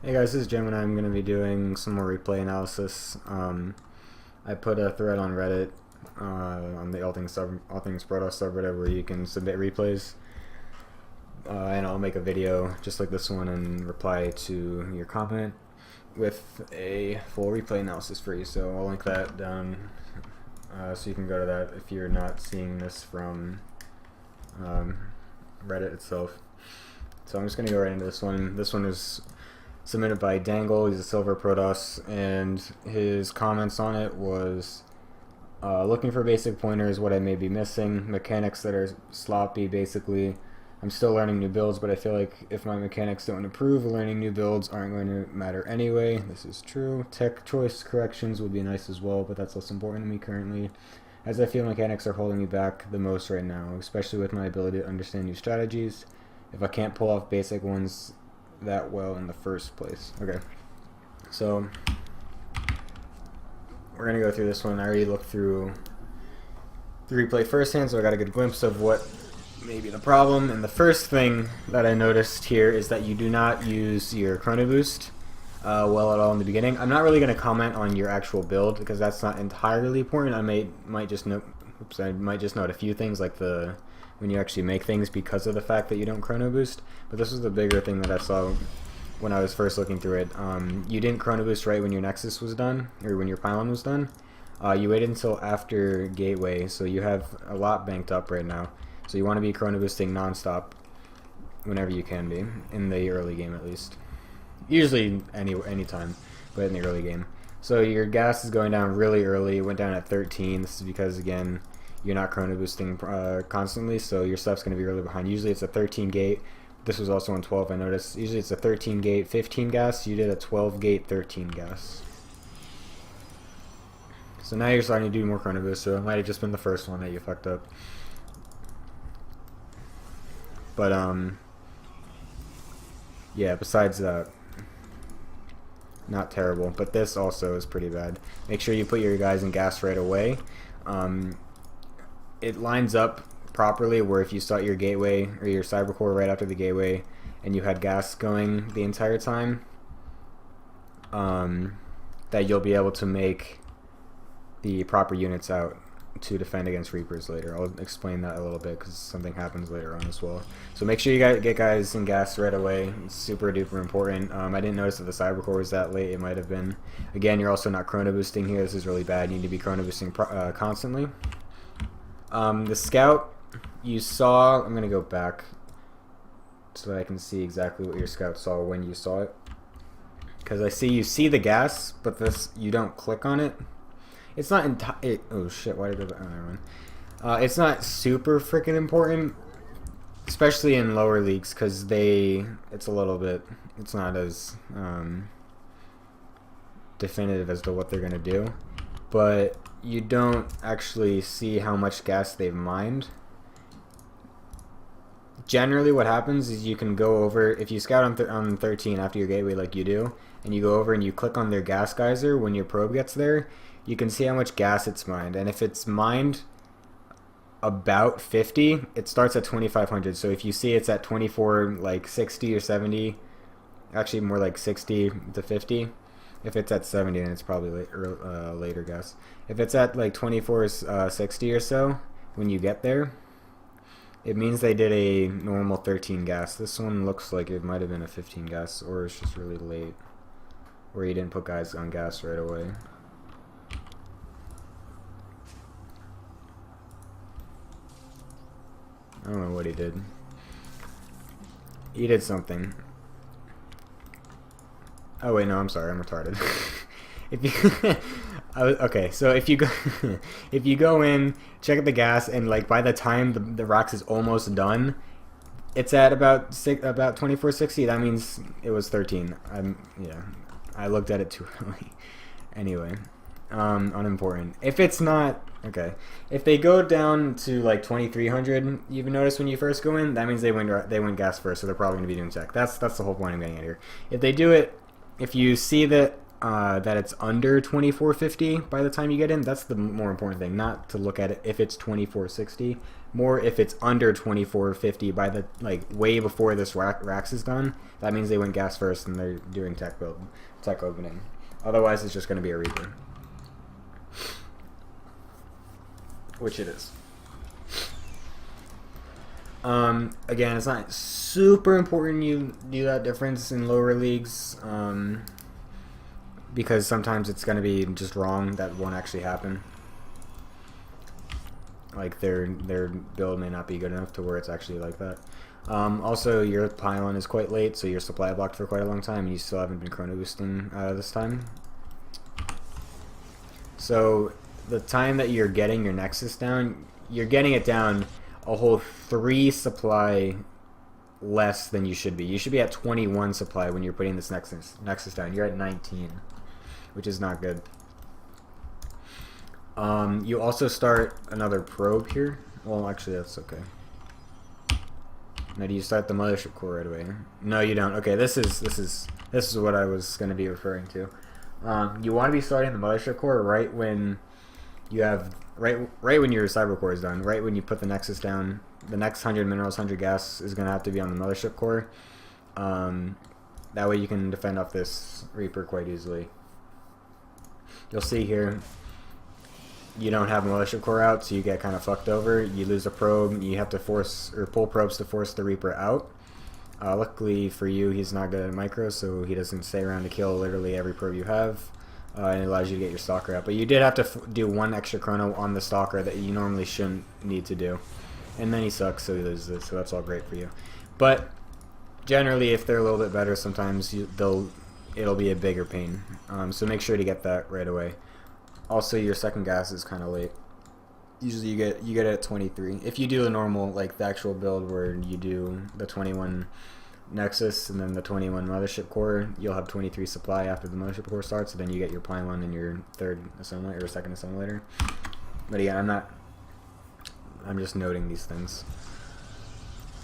Hey guys, this is Jim and I'm going to be doing some more replay analysis. I put a thread on Reddit on the All Things Protoss subreddit where you can submit replays, and I'll make a video just like this one and reply to your comment with a full replay analysis for you. So I'll link that down so you can go to that if you're not seeing this from Reddit itself. So I'm just going to go right into this one. This one is submitted by Dangle. He's a silver Protoss, and his comments on it was looking for basic pointers, what I may be missing, mechanics that are sloppy basically. I'm still learning new builds, but I feel like if my mechanics don't improve, learning new builds aren't going to matter anyway. This is true. Tech choice corrections would be nice as well, but that's less important to me currently, as I feel mechanics are holding me back the most right now, especially with my ability to understand new strategies if I can't pull off basic ones that well in the first place. Okay, so we're gonna go through this one. I already looked through the replay firsthand, so I got a good glimpse of what may be the problem. And the first thing that I noticed here is that you do not use your chrono boost well at all in the beginning. I'm not really going to comment on your actual build because that's not entirely important. I might just note a few things like when you actually make things because of the fact that you don't chrono boost. But this was the bigger thing that I saw when I was first looking through it. You didn't chrono boost right when your Nexus was done, or when your pylon was done. You waited until after Gateway, so you have a lot banked up right now. So you want to be chrono boosting non-stop whenever you can be, in the early game at least. Usually any time, but in the early game. So your gas is going down really early. It went down at 13. This is because, again, you're not chrono boosting constantly, so your stuff's going to be really behind. Usually it's a 13 gate. This was also on 12, I noticed. Usually it's a 13 gate, 15 gas. You did a 12 gate, 13 gas. So now you're starting to do more chrono boost, so it might have just been the first one that you fucked up. But yeah, besides that, not terrible. But this also is pretty bad. Make sure you put your guys in gas right away. It lines up properly where if you start your gateway or your cybercore right after the gateway and you had gas going the entire time, that you'll be able to make the proper units out to defend against Reapers later. I'll explain that a little bit because something happens later on as well. So make sure you get guys in gas right away. It's super duper important. I didn't notice that the cybercore was that late. It might have been. Again, you're also not chrono boosting here. This is really bad. You need to be chrono boosting constantly. The scout you saw, I'm going to go back so that I can see exactly what your scout saw when you saw it. Because I see you see the gas, but this you don't click on it. It's not oh shit, why did I go back? Oh, never mind. It's not super freaking important, especially in lower leagues, because it's a little bit, it's not as definitive as to what they're going to do. But you don't actually see how much gas they've mined. Generally what happens is you can go over, if you scout on 13 after your gateway like you do, and you go over and you click on their gas geyser when your probe gets there, you can see how much gas it's mined. And if it's mined about 50, it starts at 2500. So if you see it's at 24, like 60 or 70, actually more like 60 to 50. If it's at 70, then it's probably later gas. If it's at like 24, 60 or so, when you get there, it means they did a normal 13 gas. This one looks like it might have been a 15 gas, or it's just really late, where you didn't put guys on gas right away. I don't know what he did. He did something. Oh wait, no, I'm sorry, I'm retarded. If you okay, so if you go if you go in, check out the gas, and like by the time the rocks is almost done, it's at about 2460. That means it was 13. Yeah, I looked at it too early. Anyway, unimportant. If it's not okay, if they go down to like 2300, you've noticed when you first go in, that means they went gas first, so they're probably gonna be doing tech. That's the whole point I'm getting at here. If they do it, if you see that that it's under 2450 by the time you get in. That's the more important thing, not to look at it if it's 2460, more if it's under 2450 by the, like, way before this Rax is done. That means they went gas first and they're doing tech opening. Otherwise it's just going to be a Reaper, which it is. Again, it's not super important you do that difference in lower leagues, because sometimes it's going to be just wrong. That won't actually happen. Like, their build may not be good enough to where it's actually like that. Also, your pylon is quite late, so your supply blocked for quite a long time, and you still haven't been chrono boosting this time. So the time that you're getting your Nexus down, you're getting it down a whole 3 supply less than you should be. You should be at 21 supply when you're putting this Nexus down. You're at 19, which is not good. You also start another probe here. Well, actually, that's okay. Now, do you start the mothership core right away? No, you don't. Okay, this is what I was going to be referring to. You want to be starting the mothership core right when you have right when your cyber core is done. Right when you put the Nexus down. The next 100 minerals, 100 gas is going to have to be on the mothership core. That way you can defend off this Reaper quite easily. You'll see here, you don't have a mothership core out, so you get kind of fucked over. You lose a probe. You have to force or pull probes to force the Reaper out. Luckily for you, he's not good at micro, so he doesn't stay around to kill literally every probe you have. And it allows you to get your stalker out. But you did have to do 1 extra chrono on the stalker that you normally shouldn't need to do. And then he sucks, so he loses it, so that's all great for you. But generally, if they're a little bit better, sometimes it'll be a bigger pain. So make sure to get that right away. Also, your second gas is kind of late. Usually you get it at 23. If you do a normal, like the actual build where you do the 21 Nexus and then the 21 mothership core, you'll have 23 supply after the mothership core starts, so then you get your pylon and your third assemblator or second assemblator. But again, I'm just noting these things.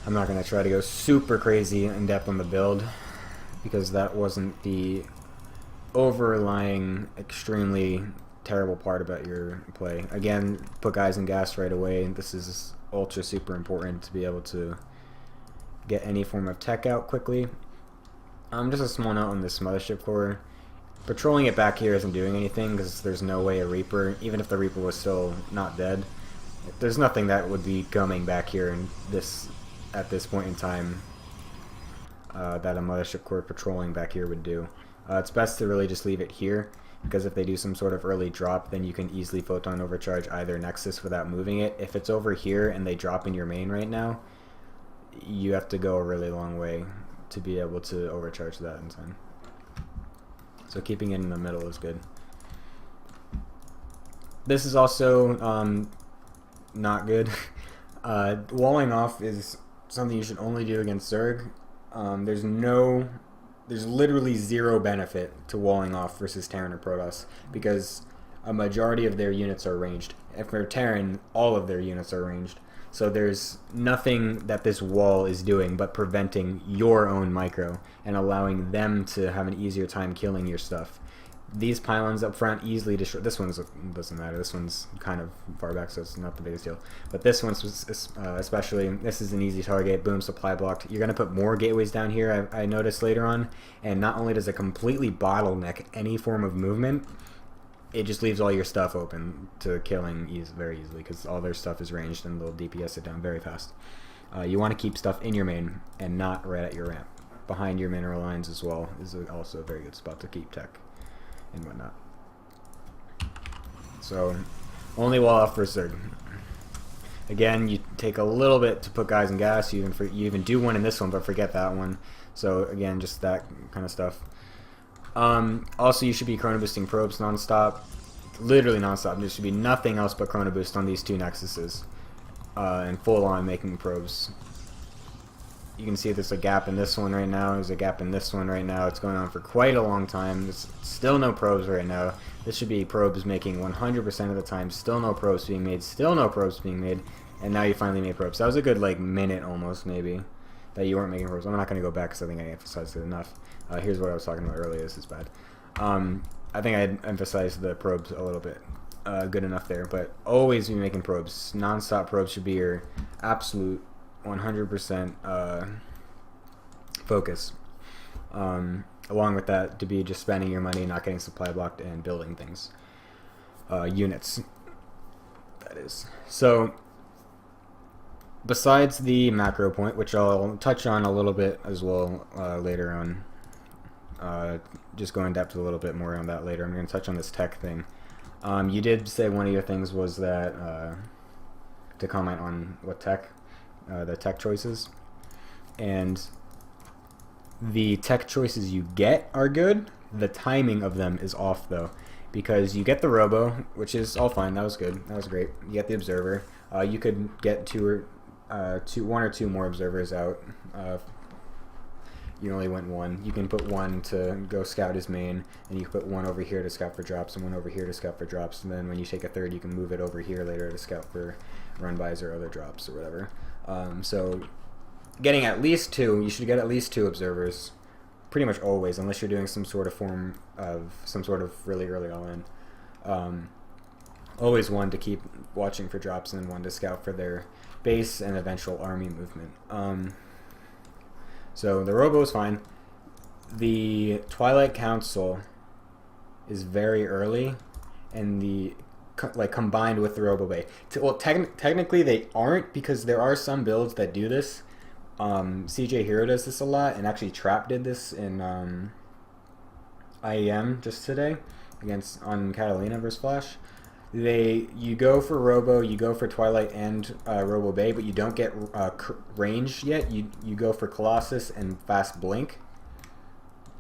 I'm not going to try to go super crazy in depth on the build, because that wasn't the overlying extremely terrible part about your play. Again, put guys in gas right away. This is ultra super important to be able to get any form of tech out quickly. Just a small note on this mothership core. Patrolling it back here isn't doing anything, because there's no way a Reaper, even if the Reaper was still not dead, there's nothing that would be coming back here in at this point in time that a mothership core patrolling back here would do. It's best to really just leave it here, because if they do some sort of early drop, then you can easily photon overcharge either Nexus without moving it. If it's over here and they drop in your main right now, you have to go a really long way to be able to overcharge that in time. So keeping it in the middle is good. This is also not good. Walling off is something you should only do against Zerg. There's literally zero benefit to walling off versus Terran or Protoss, because a majority of their units are ranged. If they're Terran, all of their units are ranged. So there's nothing that this wall is doing but preventing your own micro and allowing them to have an easier time killing your stuff. These pylons up front easily destroy. This one's doesn't matter. This one's kind of far back, so it's not the biggest deal. But this one's especially, this is an easy target. Boom, supply blocked. You're gonna put more gateways down here, I noticed later on, and not only does it completely bottleneck any form of movement, it just leaves all your stuff open to killing very easily, because all their stuff is ranged and they'll DPS it down very fast. You want to keep stuff in your main and not right at your ramp. Behind your mineral lines as well is also a very good spot to keep tech and whatnot. So only wall off for Zerg. Again, you take a little bit to put guys in gas. You even do one in this one, but forget that one. So again, just that kind of stuff. Also, you should be chrono boosting probes non-stop, literally non-stop. There should be nothing else but chrono boost on these two nexuses, and full on making probes. You can see there's a gap in this one right now. There's a gap in this one right now. It's going on for quite a long time. There's still no probes right now. This should be probes making 100% of the time. Still no probes being made. Still no probes being made. And now you finally made probes. That was a good like minute almost maybe that you weren't making probes. I'm not going to go back because I think I emphasized it enough. Here's what I was talking about earlier. This is bad. I think I'd emphasize the probes a little bit. Good enough there, but always be making probes. Non-stop probes should be your absolute 100% focus. Along with that, to be just spending your money, not getting supply blocked, and building things. Units, that is. So, besides the macro point, which I'll touch on a little bit as well later on, just go in depth a little bit more on that later. I'm going to touch on this tech thing. You did say one of your things was that to comment on what tech, the tech choices, and the tech choices you get are good. The timing of them is off though, because you get the robo, which is all fine. That was good. That was great. You get the observer. You could get one or two more observers out. You only went one. You can put one to go scout his main, and you can put one over here to scout for drops, and one over here to scout for drops, and then when you take a third, you can move it over here later to scout for run-bys or other drops or whatever. So getting at least two, you should get at least two observers, pretty much always, unless you're doing some sort of really early all-in. Always one to keep watching for drops, and then one to scout for their base and eventual army movement. So the robo is fine. The Twilight Council is very early, and combined with the robo bay. Well, technically they aren't, because there are some builds that do this. CJ Hero does this a lot, and actually Trap did this in IEM just today on Catalina versus Flash. You go for Robo, you go for Twilight and Robo Bay, but you don't get range yet. You go for Colossus and Fast Blink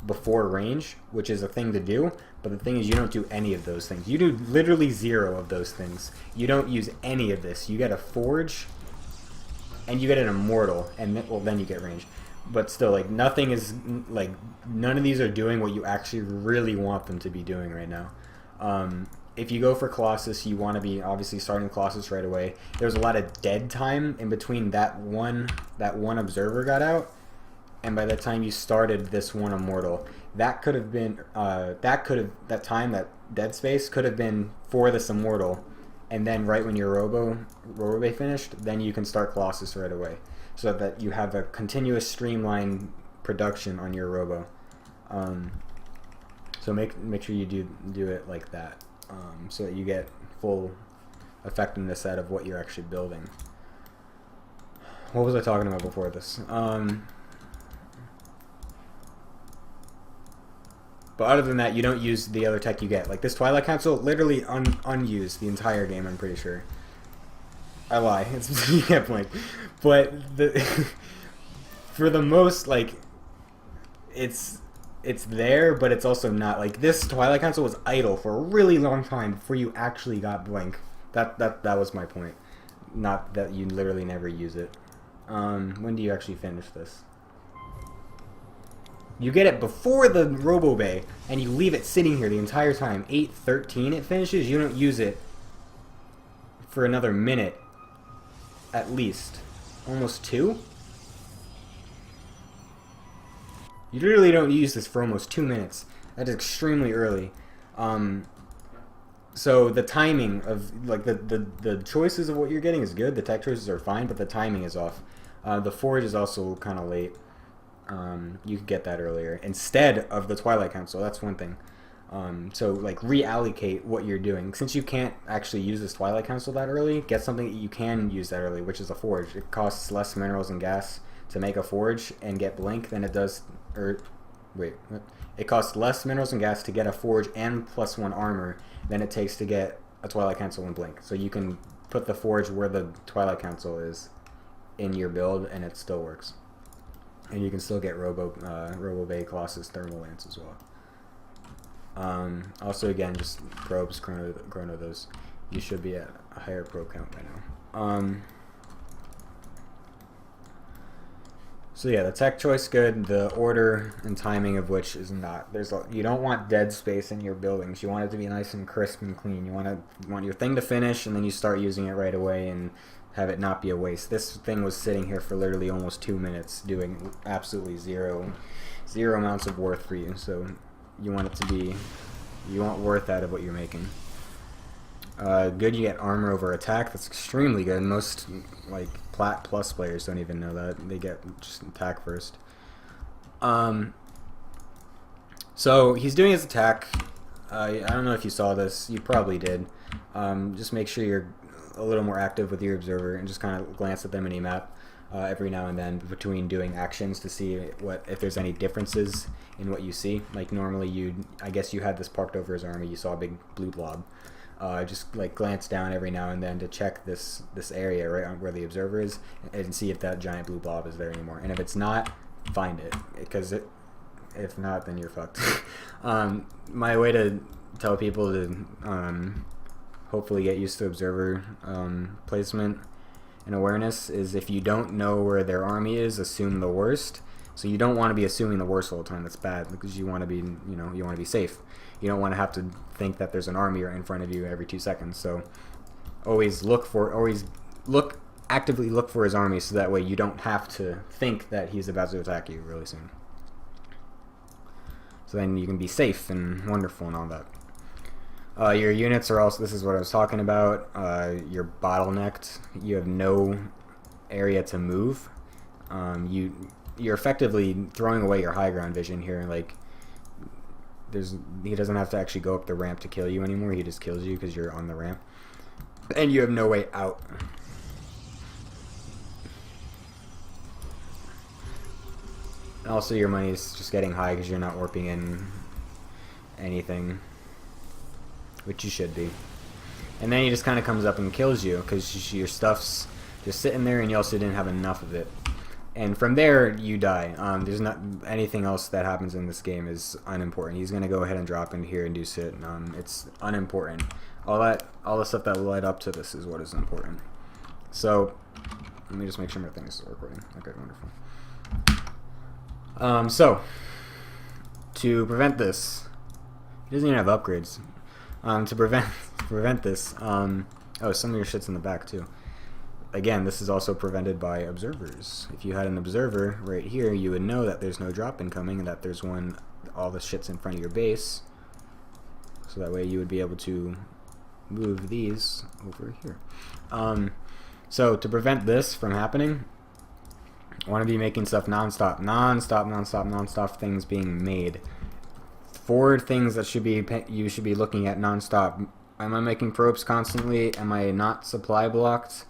before range, which is a thing to do, but the thing is you don't do any of those things. You do literally zero of those things. You don't use any of this. You get a Forge, and you get an Immortal, and then you get range. But still, like, none of these are doing what you actually really want them to be doing right now. If you go for Colossus, you want to be obviously starting Colossus right away. There's a lot of dead time in between that one observer got out, and by the time you started this one Immortal, that could have been that time, that dead space could have been for this Immortal, and then right when your Robo Bay finished, then you can start Colossus right away, so that you have a continuous streamlined production on your Robo. So make sure you do it like that. So that you get full effectiveness out of what you're actually building. What was I talking about before this? But other than that, you don't use the other tech you get. Like this Twilight Council, literally unused the entire game, I'm pretty sure. I lie. It's you can't blink. But for the most, like, it's there, but it's also not. Like, this Twilight Council was idle for a really long time before you actually got Blink. That was my point. Not that you literally never use it. When do you actually finish this? You get it before the Robo Bay, and you leave it sitting here the entire time. 8:13 it finishes. You don't use it for another minute, at least. Almost 2? You literally don't use this for almost 2 minutes. That is extremely early. So the timing of, like, the choices of what you're getting is good. The tech choices are fine, but the timing is off. The Forge is also kind of late. You could get that earlier instead of the Twilight Council. That's one thing. So, like, reallocate what you're doing. Since you can't actually use this Twilight Council that early, get something that you can use that early, which is a Forge. It costs less minerals and gas to make a Forge and get Blink than it does, it costs less minerals and gas to get a Forge and +1 armor than it takes to get a Twilight Council and Blink. So you can put the Forge where the Twilight Council is in your build, and it still works. And you can still get Robo Bay, Colossus, Thermal Lance as well. Also, again, just probes, chrono those. You should be at a higher probe count by now. So yeah, the tech choice good. The order and timing of which is not. You don't want dead space in your buildings. You want it to be nice and crisp and clean. You want your thing to finish, and then you start using it right away and have it not be a waste. This thing was sitting here for literally almost 2 minutes, doing absolutely zero amounts of worth for you. So you want it to be, you want worth out of what you're making. Good, you get armor over attack. That's extremely good. Most like Plat Plus players don't even know that. They get just attack first. So he's doing his attack. I don't know if you saw this. You probably did. Just make sure you're a little more active with your observer and just kind of glance at the mini-map every now and then between doing actions to see if there's any differences in what you see. Like normally I guess you had this parked over his army. You saw a big blue blob. Just like glance down every now and then to check this area right on where the observer is and see if that giant blue blob is there anymore. And if it's not, find it, because if not, then you're fucked. My way to tell people to hopefully get used to observer placement and awareness is if you don't know where their army is, assume the worst. So you don't want to be assuming the worst all the time. That's bad, because you want to be, you want to be safe. You don't want to have to think that there's an army right in front of you every 2 seconds. So actively look for his army, so that way you don't have to think that he's about to attack you really soon. So then you can be safe and wonderful and all that. Your units are also, this is what I was talking about, you're bottlenecked. You have no area to move. You're effectively throwing away your high ground vision here. Like, he doesn't have to actually go up the ramp to kill you anymore. He just kills you because you're on the ramp. And you have no way out. And also your money is just getting high because you're not warping in anything, which you should be. And then he just kind of comes up and kills you because your stuff's just sitting there and you also didn't have enough of it. And from there, you die. There's not anything else that happens in this game is unimportant. He's gonna go ahead and drop into here and do shit. It's unimportant. All the stuff that led up to this is what is important. So let me just make sure my thing is still recording. Okay, wonderful. So to prevent this, he doesn't even have upgrades. To prevent this, oh, some of your shit's in the back too. Again, this is also prevented by observers. If you had an observer right here, you would know that there's no drop incoming and that there's one, all the shit's in front of your base. So that way you would be able to move these over here. So to prevent this from happening, I want to be making stuff non-stop things being made. 4 things that you should be looking at non-stop. Am I making probes constantly? Am I not supply blocked?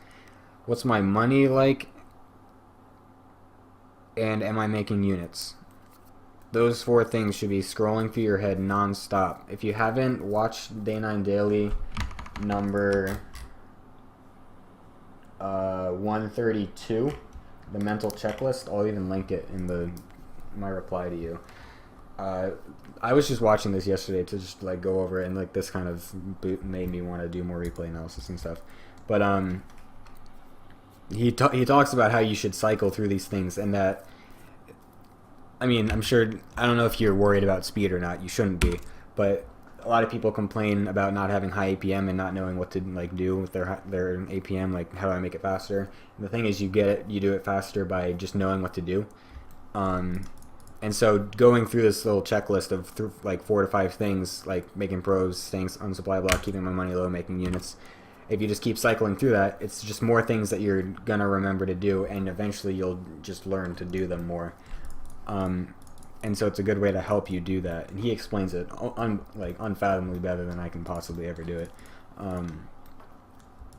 What's my money like? And am I making units? Those 4 things should be scrolling through your head non-stop. If you haven't watched Day 9 Daily number 132, the mental checklist, I'll even link it in my reply to you. I was just watching this yesterday to just like go over it, and like this kind of made me want to do more replay analysis and stuff. But he talks about how you should cycle through these things, and that, I mean, I don't know if you're worried about speed or not. You shouldn't be, but a lot of people complain about not having high APM and not knowing what to like do with their APM. Like, how do I make it faster? And the thing is, you do it faster by just knowing what to do. And so going through this little checklist of like 4 to 5 things, like making probes, staying on supply block, keeping my money low, making units. If you just keep cycling through that, it's just more things that you're gonna remember to do, and eventually you'll just learn to do them more. And so it's a good way to help you do that. And he explains it like unfathomably better than I can possibly ever do it.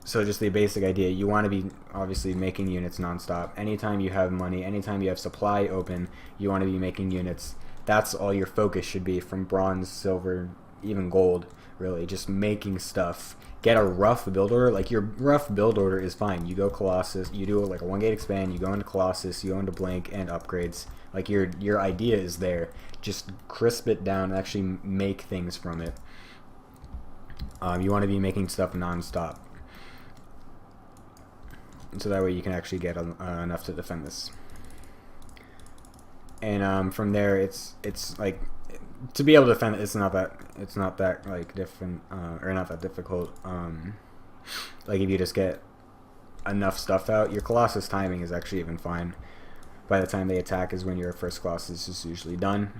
So just the basic idea, you want to be obviously making units nonstop. Anytime you have money, anytime you have supply open, you want to be making units. That's all your focus should be, from bronze, silver, even gold, really. Just making stuff. Get a rough build order. Like, your rough build order is fine. You go Colossus, you do like a 1 gate expand, you go into Colossus, you go into Blink and upgrades. Like, your idea is there. Just crisp it down and actually make things from it. You want to be making stuff nonstop. So that way you can actually get enough to defend this. And from there, it's like, to be able to defend it, it's not that like different or not that difficult. Like, if you just get enough stuff out, your Colossus timing is actually even fine. By the time they attack is when your first Colossus is usually done.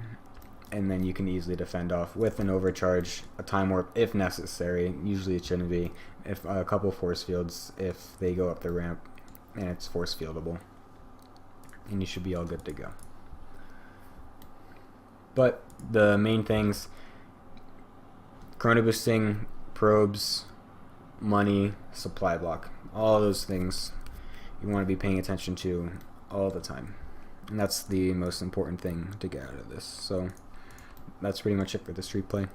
and then you can easily defend off with an overcharge, a time warp if necessary. Usually it shouldn't be. If a couple force fields if they go up the ramp, and it's force fieldable, and you should be all good to go. But the main things: chrono boosting, probes, money, supply block. All those things you want to be paying attention to all the time. And that's the most important thing to get out of this. So that's pretty much it for this replay.